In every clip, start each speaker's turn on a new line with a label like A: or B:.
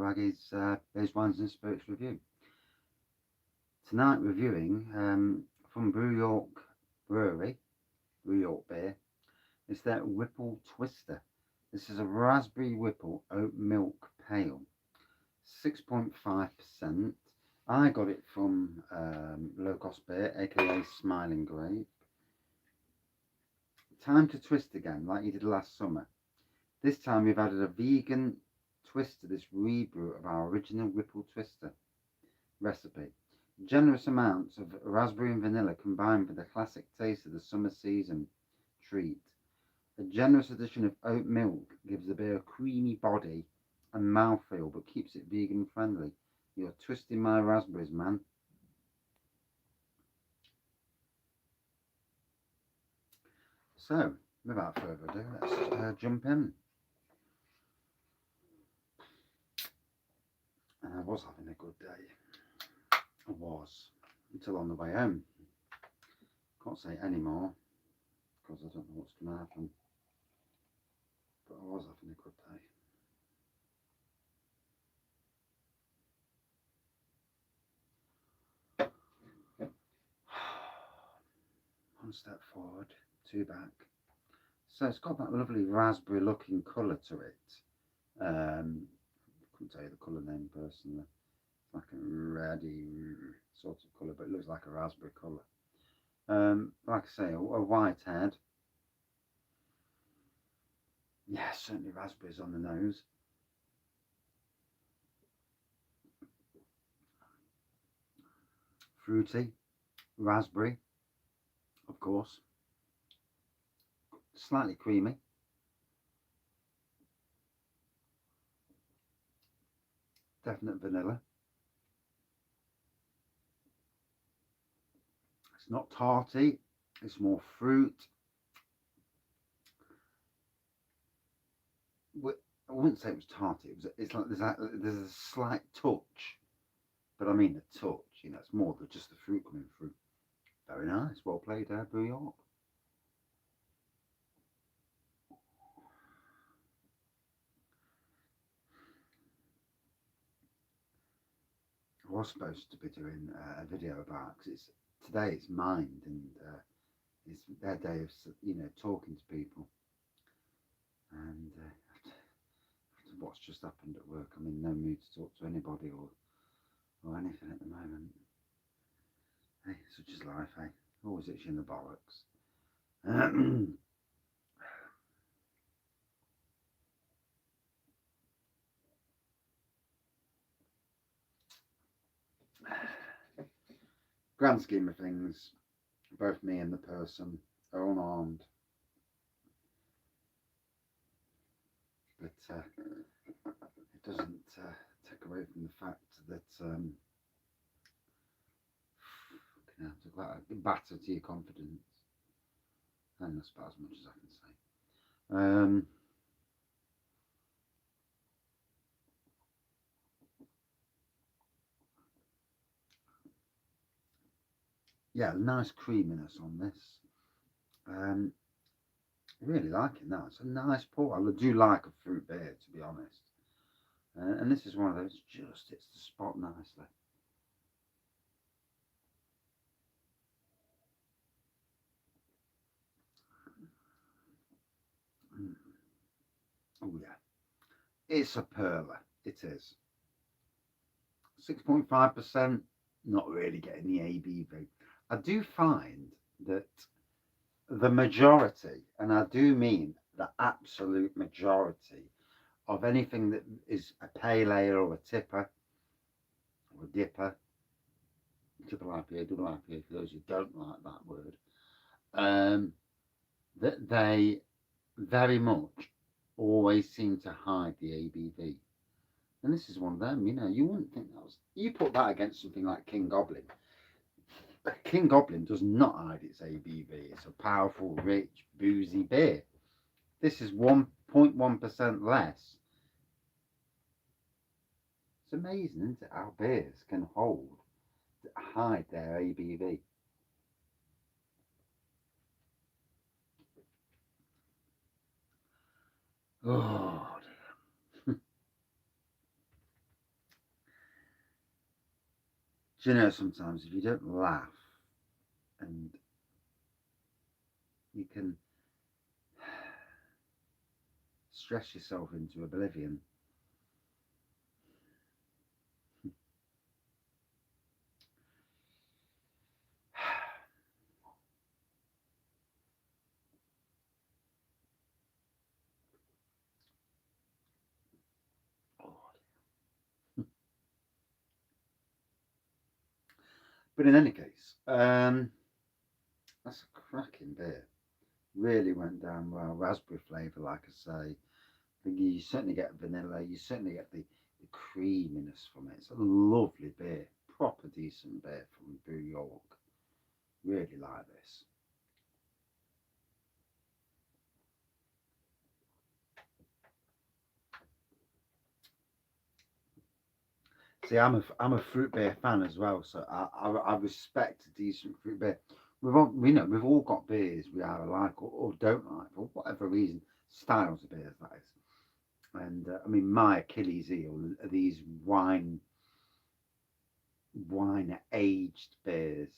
A: Raggy's Beers, Wines and Spirits review. Tonight reviewing from BrewYork Brewery, BrewYork beer, is their Whipple Twister. This is a Raspberry Whipple Oat Milk Pale, 6.5%. I got it from Low Cost Beer, aka Smiling Grave. Time to twist again, like you did last summer. This time we've added a vegan twist to this rebrew of our original Whipple Twister recipe. Generous amounts of raspberry and vanilla combined with the classic taste of the summer season treat. A generous addition of oat milk gives the beer a creamy body and mouthfeel, but keeps it vegan friendly. You're twisting my raspberries, man. So, without further ado, let's jump in. And I was having a good day. I was, until on the way home. Can't say any more because I don't know what's going to happen. But I was having a good day. One step forward, two back. So it's got that lovely raspberry looking colour to it. Couldn't tell you the colour name personally. It's like a reddy sort of colour, but it looks like a raspberry colour. Like I say, a white head. Yeah, certainly raspberries on the nose. Fruity, raspberry, of course. Slightly creamy. Definite vanilla. It's not tarty, it's more fruit. I wouldn't say it was tarty. It's like there's a slight touch, but I mean a touch. You know, it's more than just the fruit coming through. Very nice. Well played, BrewYork. I was supposed to be doing a video about because today it's Mind and it's their day of talking to people, and after what's just happened at work, I'm in no mood to talk to anybody or anything at the moment. Hey, such is life, hey. Always itching the bollocks. Grand scheme of things, both me and the person are unarmed. But it doesn't take away from the fact that it's like a batter to your confidence. And that's about as much as I can say. Yeah, nice creaminess on this. Really liking that. It's a nice pour. I do like a fruit beer, to be honest. And this is one of those, just hits the spot nicely. Oh yeah, it's a perler. It is 6.5%. Not really getting the ABV. I do find that the majority, and I do mean the absolute majority, of anything that is a pale ale or a tipper or a dipper, triple IPA, double IPA for those who don't like that word, that they very much always seem to hide the ABV. And this is one of them, you wouldn't think that was. You put that against something like King Goblin. King Goblin does not hide its ABV. It's a powerful, rich, boozy beer. This is 1.1% less. It's amazing, isn't it, how beers can hide their ABV. Oh dear. Do you know, sometimes if you don't laugh, and you can stress yourself into oblivion. But in any case, that's a cracking beer. Really went down well. Raspberry flavour, like I say. You certainly get vanilla. You certainly get the creaminess from it. It's a lovely beer. Proper decent beer from BrewYork. Really like this. See, I'm a fruit beer fan as well, so I respect a decent fruit beer. We've all got beers we either like or don't like for whatever reason. Styles of beers, that is. And I mean, my Achilles heel are these wine aged beers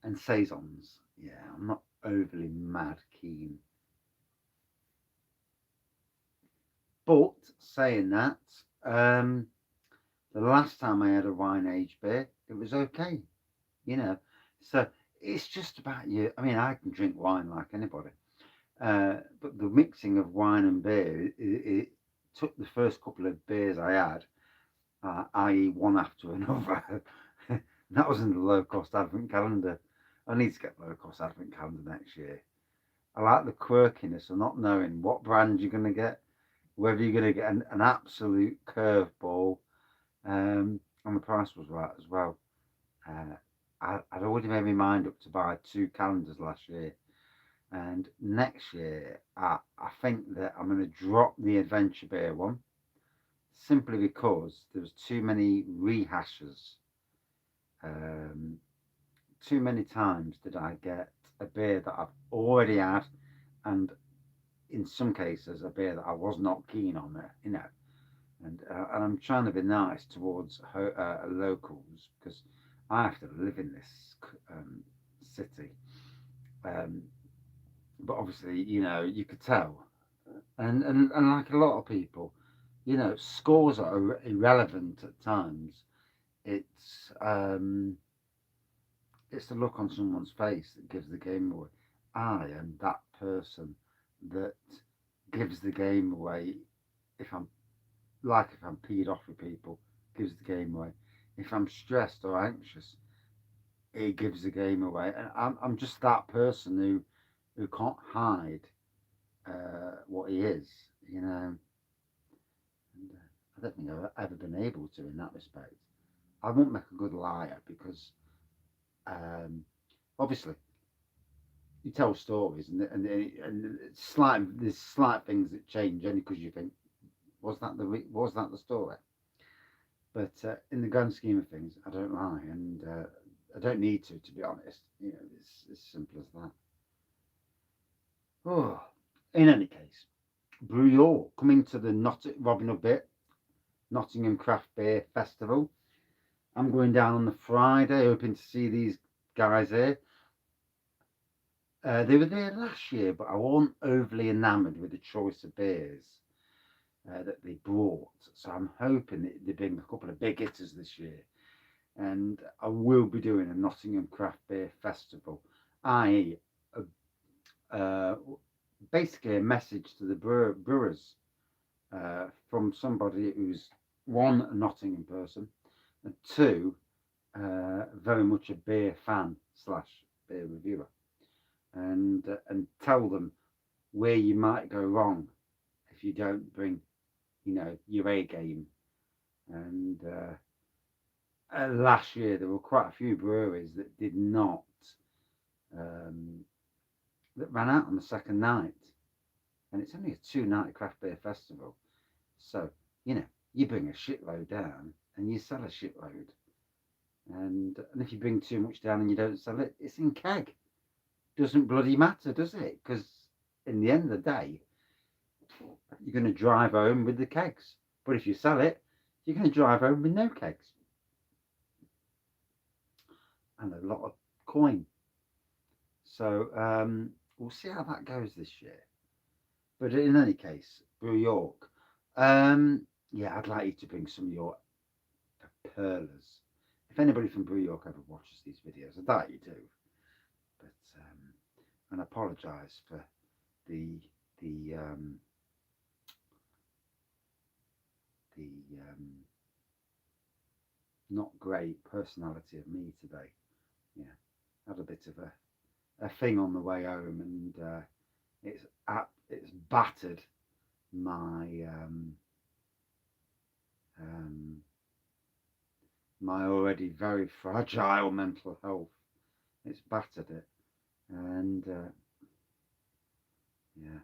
A: and saisons. Yeah, I'm not overly mad keen. But saying that, the last time I had a wine aged beer, it was okay. You know, so it's just about you. I mean, I can drink wine like anybody, but the mixing of wine and beer, it took the first couple of beers I had, i.e., one after another. That was in the low cost advent calendar. I need to get low cost advent calendar next year. I like the quirkiness of not knowing what brand you're going to get, whether you're going to get an absolute curveball, and the price was right as well. I'd already made my mind up to buy 2 calendars last year, and next year I think that I'm going to drop the adventure beer one simply because there was too many rehashes. Um, Too many times did I get a beer that I've already had, and in some cases a beer that I was not keen on there, and I'm trying to be nice towards locals because I have to live in this city. Um, but obviously, you could tell, and like a lot of people, scores are irrelevant at times. It's um, it's the look on someone's face that gives the game away. I am that person that gives the game away if I'm peed off with people, gives the game away. If I'm stressed or anxious, it gives the game away. And I'm just that person who can't hide what he is, you know. And I don't think I've ever been able to in that respect. I won't make a good liar because um, obviously you tell stories and there's slight things that change only because you think was that the story? But in the grand scheme of things, I don't lie, and I don't need to be honest. It's as simple as that. Oh, in any case, Brew York coming to the Robin Hood bit Nottingham Craft Beer Festival. I'm going down on the Friday, hoping to see these guys here. They were there last year, but I wasn't overly enamoured with the choice of beers that they brought. So I'm hoping that they bring a couple of big hitters this year. And I will be doing a Nottingham Craft Beer Festival, i.e., uh, basically a message to the brewers from somebody who's one, a Nottingham person, and two, very much a beer fan slash beer reviewer, and tell them where you might go wrong if you don't bring, your A game. And last year there were quite a few breweries that did not, um, that ran out on the second night, and it's only a 2 night craft beer festival, so you bring a shitload down and you sell a shitload, and if you bring too much down and you don't sell it, it's in keg. Doesn't bloody matter, does it? Because in the end of the day, you're going to drive home with the kegs. But if you sell it, you're going to drive home with no kegs. and a lot of coin. So we'll see how that goes this year. But in any case, BrewYork. Yeah, I'd like you to bring some of your pearlers. If anybody from BrewYork ever watches these videos, I doubt you do. But and I apologise for the the um, the not great personality of me today. Yeah, had a bit of a thing on the way home, and it's battered my um, my already very fragile mental health. It's battered it, and yeah.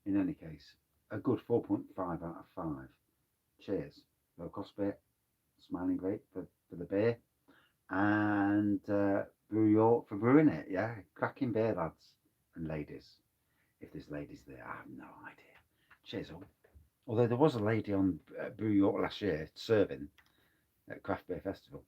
A: In any case, a good 4.5 out of 5. Cheers. Low cost beer, smiling great for the beer, and BrewYork for brewing it. Yeah, cracking beer, lads and ladies. If there's ladies there, I have no idea. Cheers all. Although there was a lady on BrewYork last year serving at Craft Beer Festival.